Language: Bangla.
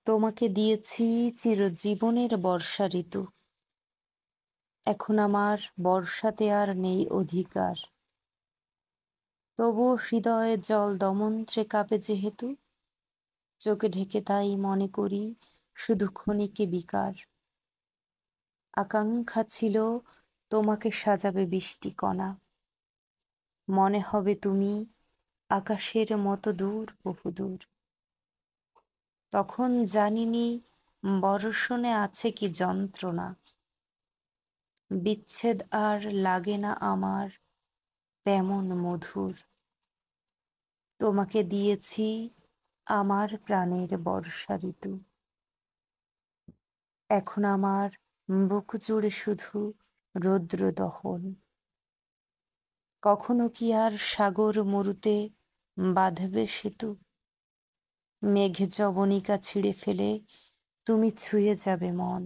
তোমাকে দিয়েছি চিরজীবনের বর্ষা ঋতু। এখন আমার বর্ষাতে আর নেই অধিকার। তবুও হৃদয়ে জল দমন্ত্রে কাঁপে যেহেতু, চোখে ঢেকে তাই মনে করি শুধু ক্ষণিকে বিকার। আকাঙ্ক্ষা ছিল তোমাকে সাজাবে বৃষ্টিকণা, মনে হবে তুমি আকাশের মতো দূর বহুদূর। তখন জানিনি বর্ষণে আছে কি যন্ত্রণা, বিচ্ছেদ আর লাগে না আমার তেমন মধুর। তোমাকে দিয়েছি আমার প্রাণের বর্ষা ঋতু। এখন আমার বুক জুড়ে শুধু রৌদ্র দহন। কখনো কি আর সাগর মরুতে বাঁধবে সেতু? মেঘ জবনিকা ছিঁড়ে ফেলে তুমি ছুঁয়ে যাবে মন।